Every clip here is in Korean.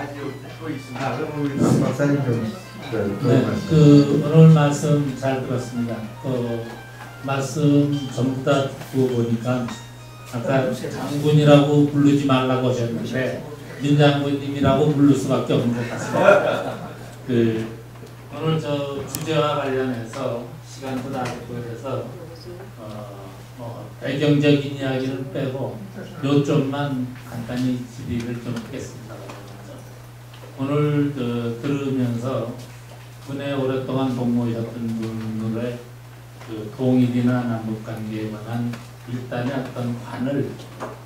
가지고 있습니다. 그럼 박사님 좀 오늘 말씀 잘 들었습니다. 말씀 전부 다 듣고 보니까 아까 장군이라고 부르지 말라고 하셨는데 민장군님이라고 부를 수밖에 없는 것 같습니다. 오늘 저 주제와 관련해서 시간도 다 됐고 그래서 배경적인 이야기를 빼고 요점만 간단히 질의를 좀 하겠습니다. 오늘 들으면서 군에 오랫동안 복무하셨던 분들의 동일이나 남북관계에 관한 일단의 어떤 관을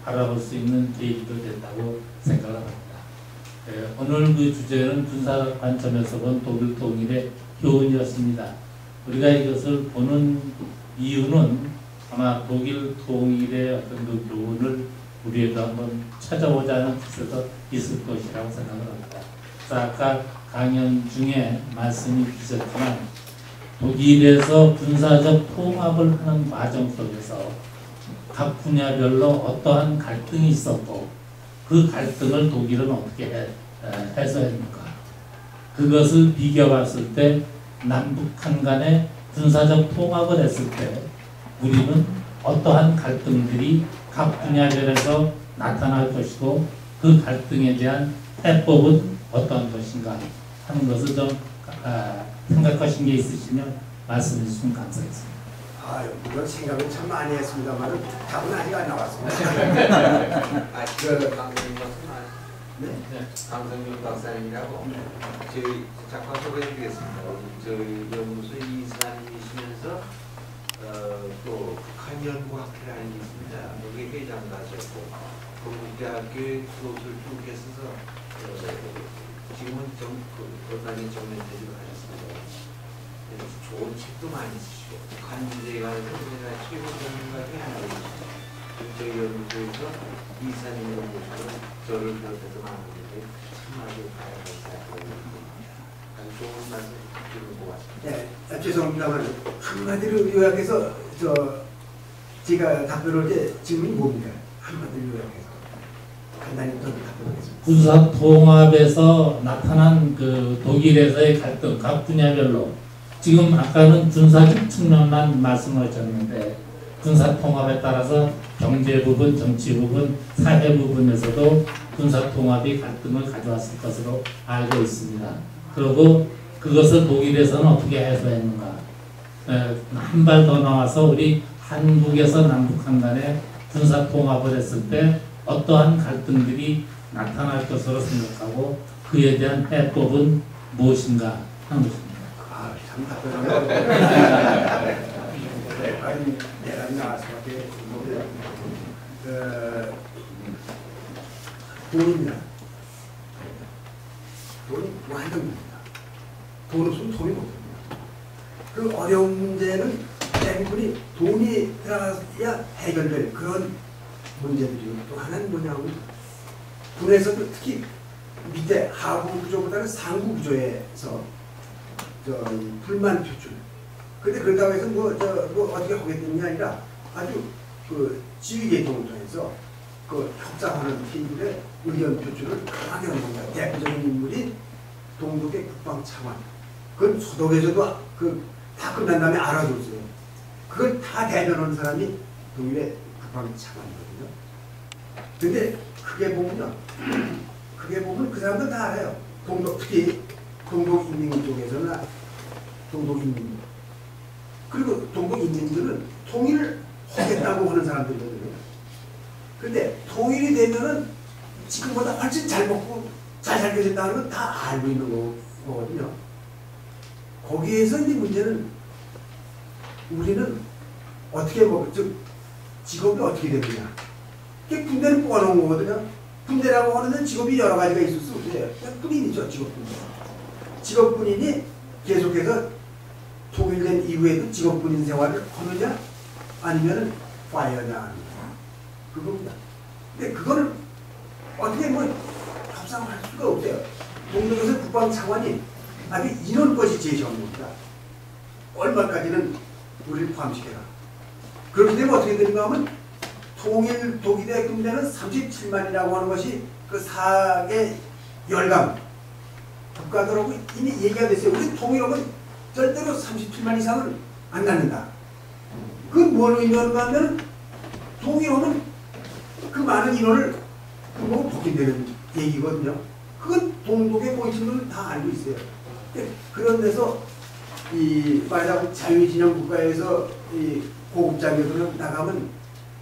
바라볼 수 있는 계기도 된다고 생각을 합니다. 오늘 그 주제는 군사 관점에서 본 독일 통일의 교훈이었습니다. 우리가 이것을 보는 이유는 아마 독일 통일의 어떤 그 교훈을 우리에도 한번 찾아보자는 뜻에서 있을 것이라고 생각을 합니다. 아까 강연 중에 말씀이 있었지만 독일에서 군사적 통합을 하는 과정 속에서 각 분야별로 어떠한 갈등이 있었고 그 갈등을 독일은 어떻게 해소했는가. 그것을 비교해봤을 때 남북한 간의 군사적 통합을 했을 때 우리는 어떠한 갈등들이 각 분야별에서 나타날 것이고 그 갈등에 대한 해법은 어떠한 것인가 하는 것을 좀 생각하신 게 있으시면 말씀해 주시면 감사하겠습니다. 물론 생각은 참 많이 했습니다만 답은 아직 안 나왔습니다. 강성준 박사님이라고 저희 잠깐 소개해드리겠습니다. 저희 연구소 이사님이시면서 또 북한연구학회라는 게 있습니다. 여기 회장도 하셨고 동국대학교에 수업을 쭉 했어서 지금은 거기에 정년퇴직을 하셨습니다. 좋은 책도 많이 쓰시고 북한 문제에 관해서 우리나라 최고 전문가들이 하나 계십니다. 저희 연구소에서 이사님을 모시고 저를 비롯해서 많은 분들이 참 아주 다양한 생각을 해주십니다. 아주 좋은 말씀 드리는 것 같습니다. 네, 죄송합니다만 한마디로 요약해서 제가 답변할 때 질문이 뭡니까? 한마디로 요약해서 간단히 더 답변하겠습니다. 군사 통합에서 나타난 그 독일에서의 갈등 각 분야별로 지금 아까는 군사적 측면만 말씀하셨는데 군사 통합에 따라서 경제 부분, 정치 부분, 사회 부분에서도 군사 통합이 갈등을 가져왔을 것으로 알고 있습니다. 그리고 그것을 독일에서는 어떻게 해소했는가? 한 발 더 나와서 우리 한국에서 남북한 간에 군사 통합을 했을 때 어떠한 갈등들이 나타날 것으로 생각하고 그에 대한 해법은 무엇인가 하는 것입니다. 참 답변하면 내가 나왔을 때 돈입니다. 돈이 완전입니다. 돈 없으면 돈이 못합니다. 그 어려운 문제는 대부분이 돈이 들어가야 해결될 그런 문제들이고 또 하나는 뭐냐면 군에서도 특히 밑에 하부 구조보다는 상부 구조에서 불만 표출. 근데 그렇다고 해서 뭐 어떻게 하겠다는 게 아니라 아주 그 지휘 계통을 통해서 그 협상하는 테이블에 의견 표출을 강하게 하는 겁니다. 대표적인 인물이 동독의 국방차관. 그건 소독에서도 다 끝난 다음에 알아줬어요. 그걸 다 대변하는 사람이 독일의 국방차관이거든요. 근데 크게 보면 그 사람들 다 알아요. 특히 동독인민 쪽에서나 동독인민 그리고 동독인민들은 통일을 하겠다고 하는 사람들이거든요. 근데 통일이 되면은 지금보다 훨씬 잘 먹고 잘 살게 된다는 건 다 알고 있는 거거든요. 거기에서 이제 문제는 우리는 어떻게 직업이 어떻게 되느냐. 그게 군대는 뽑아놓은 거거든요. 군대라고 하는 직업이 여러 가지가 있을 수 없어요. 군인이죠, 직업군. 직업군인이 계속해서 통일된 이후에도 직업군인 생활을 하느냐 아니면 파이어냐 그겁니다. 근데 그거는 어떻게 협상을 할 수가 없어요. 동독에서 국방차관이 아주 인원것이 제시한 겁니다. 얼마까지는 우리를 포함시켜라. 그렇게 되면 어떻게 되는가 하면 통일 독일의 군대는 37만이라고 하는 것이 그 사계 열강 국가들하고 이미 얘기가 됐어요. 우리 통일하면 절대로 37만 이상을 안 낳는다. 그건 뭘 의미하는가 하면 통일하면 그 많은 인원을 그거 복귀되는 얘기거든요. 그건 동독의 본심들은 다 알고 있어요. 그런 데서 이 만약 자유진영 국가에서 이 고급장교들은 나가면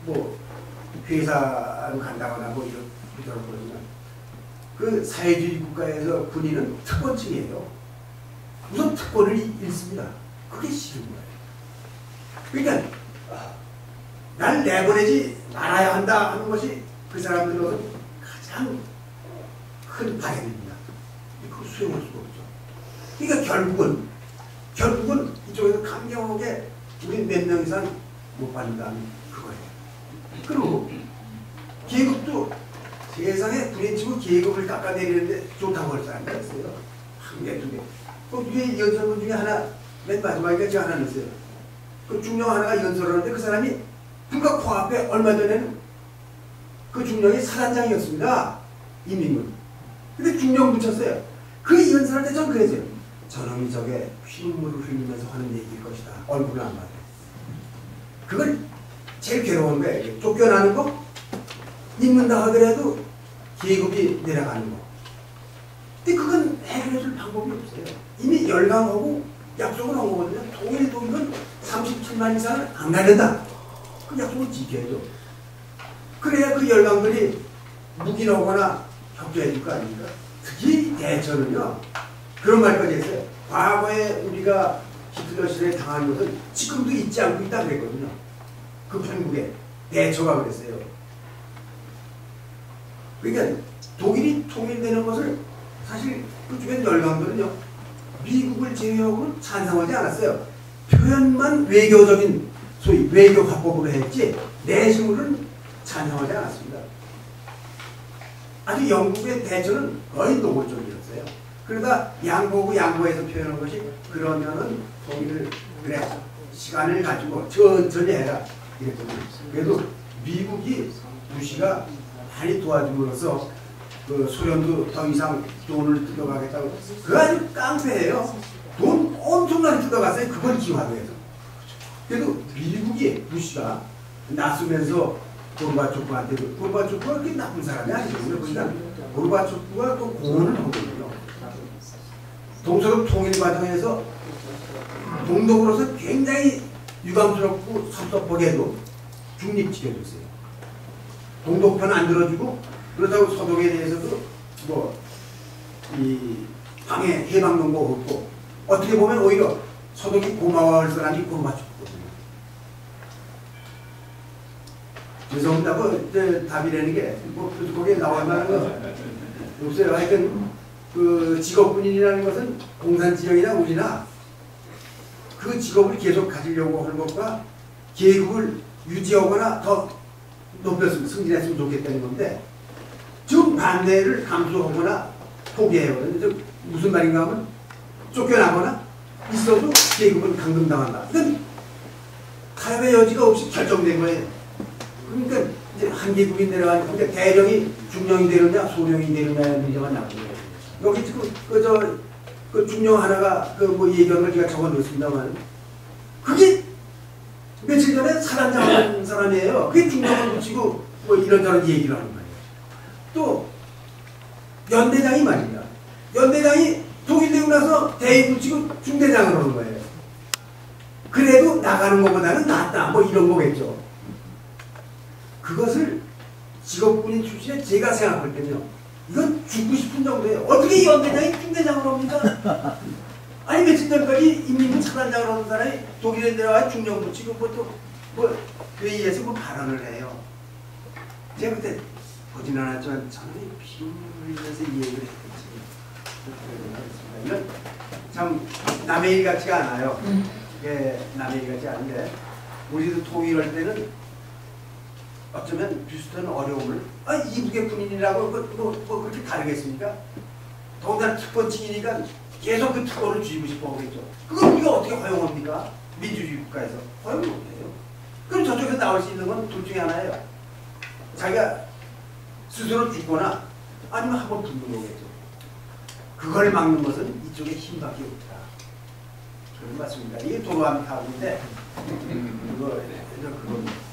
뭐 회사로 간다거나 뭐 이런 거거든요. 그 사회주의 국가에서 군인은 특권층이에요. 우선 특권을 잃습니다. 그게 싫은 거예요. 그러니까 날 내보내지 말아야 한다 하는 것이 그 사람들로서 가장 큰 바램입니다. 그걸 수용할 수가 없죠. 그러니까 결국은 이쪽에서 강경하게 우리 몇 명 이상 못 받는다는 그거예요. 그리고 계급도 세상에 군인치고 계급을 깎아내리는데 좋다고 할 사람이 있어요. 한 개, 두 개. 그 위에 연설문 중에 하나, 맨 마지막에 제가 하나 넣었어요. 그 중령 하나가 연설을 하는데 그 사람이 불과 코앞에 얼마 전에는 그 중령이 사단장이었습니다. 인민군. 근데 중령 붙였어요. 그 연설할 때 전 그랬어요. 저놈이 저게 휘물을 흘리면서 하는 얘기일 것이다. 얼굴을 안 봐도. 그걸 제일 괴로운 거예요. 쫓겨나는 거, 입는다 하더라도 계급이 내려가는 거. 근데 그건 해결해 줄 방법이 없어요. 이미 열강하고 약속을 한 거거든요. 통일은 37만 이상을 안 가는다. 그 약속을 지켜야죠. 그래야 그 열강들이 무기를 하거나 협조해 줄 거 아닙니까? 특히 대처는요. 그런 말까지 했어요. 과거에 우리가 히틀러 시대에 당한 것은 지금도 잊지 않고 있다 그랬거든요. 그 판국에 대처가 그랬어요. 그러니까 독일이 통일되는 것을 사실 그 주변 열강들은요. 미국을 제외하고는 찬성하지 않았어요. 표현만 외교적인 소위 외교 화법으로 했지 내심으로는 찬성하지 않았습니다. 아주 영국의 대처는 거의 노골적이었어요. 그러다 양보해서 표현한 것이 그러면은 통일을 그래 시간을 가지고 천천히 해라 이랬거든요. 그래도 미국이 부시가 많이 도와줌으로써 그 소련도 더 이상 돈을 뜯어가겠다고 그 아주 깡패예요. 돈 엄청나게 뜯어갔어요. 그걸 기화로 해서. 그래도 미국이 부시가 나서면서 고르바초프한테 고르바초프가 그렇게 나쁜 사람이 아니거든요. 그러니까 고르바초프가 또 공헌을 하거든요. 동서독 통일 과정에서 동독으로서 굉장히 유감스럽고 섭섭하게도 중립지켜줬어요. 동독편 안 들어주고 그렇다고 서독에 대해서도 뭐 이 방해 해방농고 없고 어떻게 보면 오히려 서독이 고마워할 사람이 고르바초프거든요. 죄송합니다. 뭐 답이라는 게 뭐 거기에 나올 만한 거 없어요. 하여튼 그 직업군인이라는 것은 공산지형이나 우리나 그 직업을 계속 가지려고 하는 것과 계급을 유지하거나 더 높였으면 승진했으면 좋겠다는 건데 좀 반대를 감수하거나 포기해요. 무슨 말인가 하면 쫓겨나거나 있어도 계급은 강등당한다. 이건 타협의 여지가 없이 결정된 거예요. 그러니까 이제 한 계급이 내려가니까 그러니까 대령이 중령이 되느냐 소령이 되느냐의 문제가 나오는 거예요. 여기 지금 그 중령 하나가 그 뭐 얘기한 걸 제가 적어 놓습니다만 그게 며칠 전에 사단장 하는 사람이에요. 그게 중령을 붙이고 뭐 이런저런 얘기를 하는 거예요. 또 연대장이 말입니다. 연대장이 독일되고 나서 대위 붙이고 중대장을 하는 거예요. 그래도 나가는 것보다는 낫다 뭐 이런 거겠죠. 그것을 직업군인 출신에 제가 생각할 때는요. 이건 죽고 싶은 정도예요. 어떻게 연대장이 중대장을 합니까? 아니 며칠 전까지 인민군 차단장을 하는 사람이 독일에 내려와 중령 붙이고 뭐 회의에서 뭐 발언을 해요. 제가 그때 보진 않았지만 저는 피를 흘리면서 이 얘기를 했거든요. 이건 참 남의 일 같지가 않아요. 이게 남의 일 같지 않은데 우리도 통일할 때는 어쩌면 비슷한 어려움을 이북의 군인이라고 뭐 그렇게 다르겠습니까? 더군다나 특권층이니까 계속 그 특권을 쥐고 싶어 하겠죠. 그걸 우리가 어떻게 허용합니까? 민주주의 국가에서 허용 못해요. 그럼 저쪽에서 나올 수 있는 건 둘 중에 하나예요. 자기가 스스로 죽거나 아니면 한번 붙는 거겠죠. 그걸 막는 것은 이쪽에 힘밖에 없다. 그런 말씀입니다. 이게 도로암 타구인데 그거 그겁니다.